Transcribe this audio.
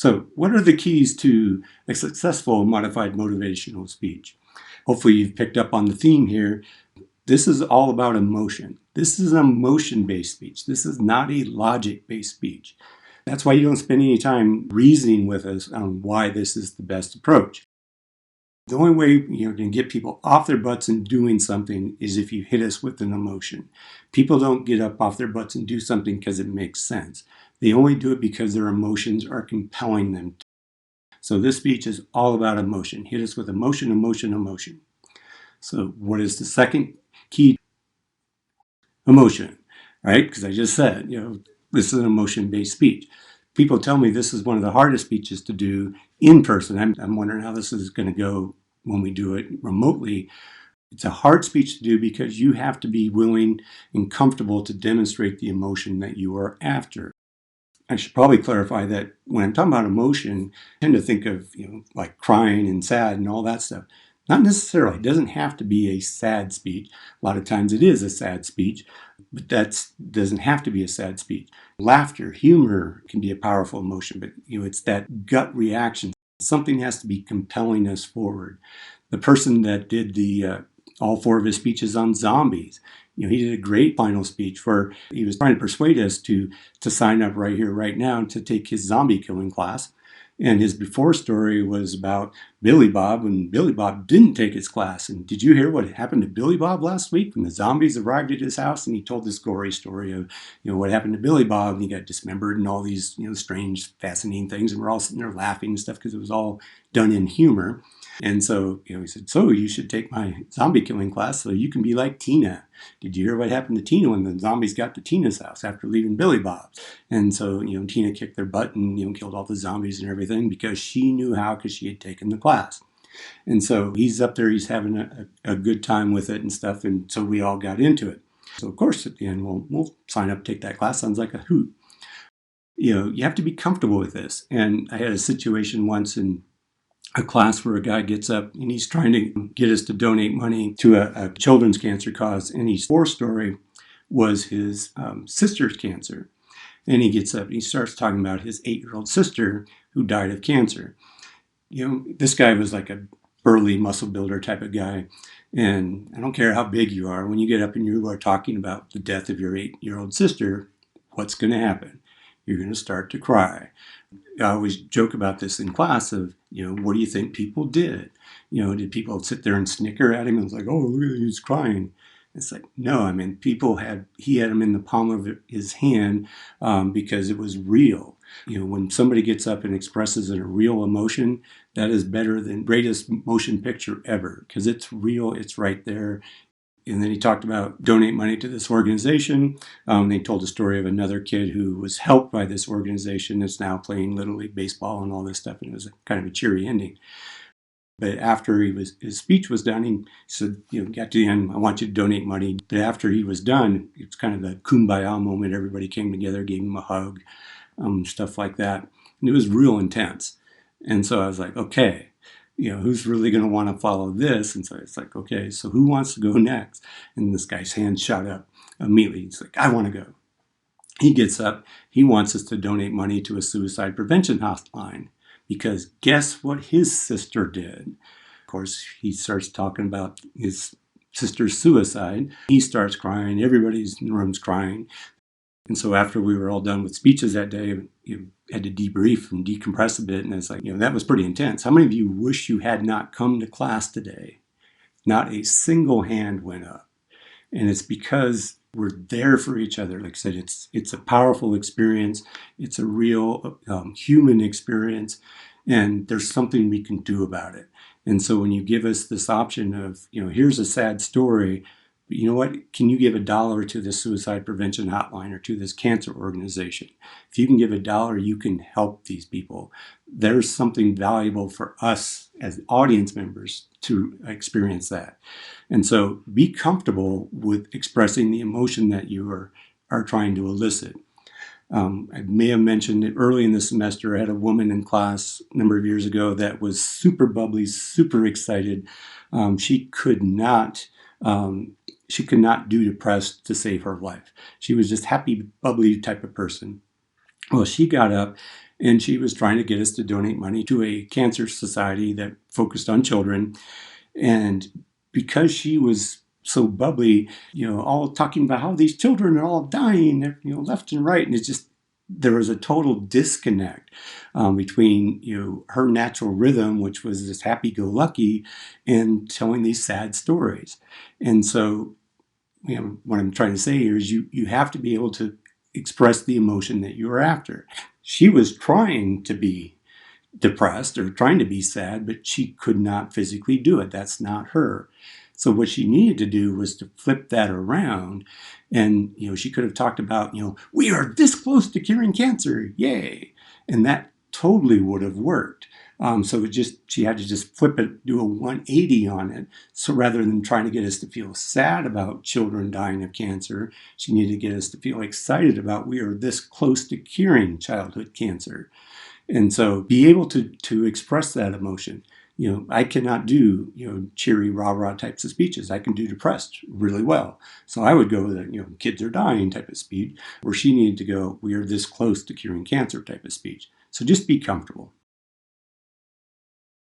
So what are the keys to a successful modified motivational speech? Hopefully you've picked up on the theme here. This is all about emotion. This is an emotion-based speech. This is not a logic-based speech. That's why you don't spend any time reasoning with us on why this is the best approach. The only way you're going to get people off their butts and doing something is if you hit us with an emotion. People don't get up off their butts and do something because it makes sense. They only do it because their emotions are compelling them. So this speech is all about emotion. Hit us with emotion, emotion, emotion. So what is the second key? Emotion, right? Because I just said, this is an emotion-based speech. People tell me this is one of the hardest speeches to do in person. I'm wondering how this is going to go when we do it remotely. It's a hard speech to do because you have to be willing and comfortable to demonstrate the emotion that you are after. I should probably clarify that when I'm talking about emotion, I tend to think of, like crying and sad and all that stuff. Not necessarily. It doesn't have to be a sad speech. A lot of times it is a sad speech, but that doesn't have to be a sad speech. Laughter, humor can be a powerful emotion, but it's that gut reaction. Something has to be compelling us forward. The person that did all 4 of his speeches on zombies, he did a great final speech where he was trying to persuade us to sign up right here, right now, to take his zombie killing class. And his before story was about Billy Bob, and Billy Bob didn't take his class. And did you hear what happened to Billy Bob last week when the zombies arrived at his house? And he told this gory story of, what happened to Billy Bob, and he got dismembered and all these, strange, fascinating things. And we're all sitting there laughing and stuff because it was all done in humor. And so, he said, so you should take my zombie killing class so you can be like Tina. Did you hear what happened to Tina when the zombies got to Tina's house after leaving Billy Bob's? And so, Tina kicked their butt and, killed all the zombies and everything because she knew how, because she had taken the class. And so he's up there, he's having a good time with it and stuff. And so we all got into it. So of course, at the end, we'll sign up, take that class. Sounds like a hoot. You have to be comfortable with this. And I had a situation once in a class where a guy gets up and he's trying to get us to donate money to a children's cancer cause. And his 4 story was his sister's cancer. And he gets up and he starts talking about his 8-year-old sister who died of cancer. This guy was like a burly muscle builder type of guy. And I don't care how big you are, when you get up and you are talking about the death of your 8-year-old sister, what's going to happen? You're going to start to cry. I always joke about this in class of, what do you think people did? Did people sit there and snicker at him and was like, oh, look at him, he's crying? It's like, no, he had him in the palm of his hand because it was real. When somebody gets up and expresses a real emotion, that is better than greatest motion picture ever because it's real, it's right there. And then he talked about donate money to this organization. They told a story of another kid who was helped by this organization that's now playing Little League Baseball and all this stuff. And it was kind of a cheery ending. But after his speech was done, he said, got to the end, I want you to donate money. But after he was done, it's kind of the kumbaya moment. Everybody came together, gave him a hug, stuff like that. And it was real intense. And so I was like, okay, who's really going to want to follow this? And so it's like, okay, so who wants to go next? And this guy's hand shot up immediately. He's like, I want to go. He gets up. He wants us to donate money to a suicide prevention hotline because guess what his sister did? Of course, he starts talking about his sister's suicide. He starts crying. Everybody's in the room's crying. And so after we were all done with speeches that day, you had to debrief and decompress a bit. And it's like, that was pretty intense. How many of you wish you had not come to class today? Not a single hand went up. And it's because we're there for each other. Like I said, it's a powerful experience. It's a real human experience. And there's something we can do about it. And so when you give us this option of, here's a sad story, but you know what? Can you give $1 to the suicide prevention hotline or to this cancer organization? If you can give $1, you can help these people. There's something valuable for us as audience members to experience that. And so be comfortable with expressing the emotion that you are trying to elicit. I may have mentioned it early in the semester. I had a woman in class a number of years ago that was super bubbly, super excited. She could not do depressed to save her life. She was just happy, bubbly type of person. Well, she got up And she was trying to get us to donate money to a cancer society that focused on children. And because she was so bubbly, all talking about how these children are all dying, left and right. And it's just, there was a total disconnect between, her natural rhythm, which was this happy-go-lucky, and telling these sad stories. And so, what I'm trying to say here is you have to be able to express the emotion that you're after. She was trying to be depressed or trying to be sad, but she could not physically do it. That's not her. So what she needed to do was to flip that around. And, she could have talked about, we are this close to curing cancer. Yay. And that totally would have worked. So she had to just flip it, do a 180 on it. So rather than trying to get us to feel sad about children dying of cancer, she needed to get us to feel excited about we are this close to curing childhood cancer. And so be able to express that emotion. I cannot do, cheery, rah-rah types of speeches. I can do depressed really well. So I would go with a, kids are dying type of speech, where she needed to go, we are this close to curing cancer type of speech. So just be comfortable.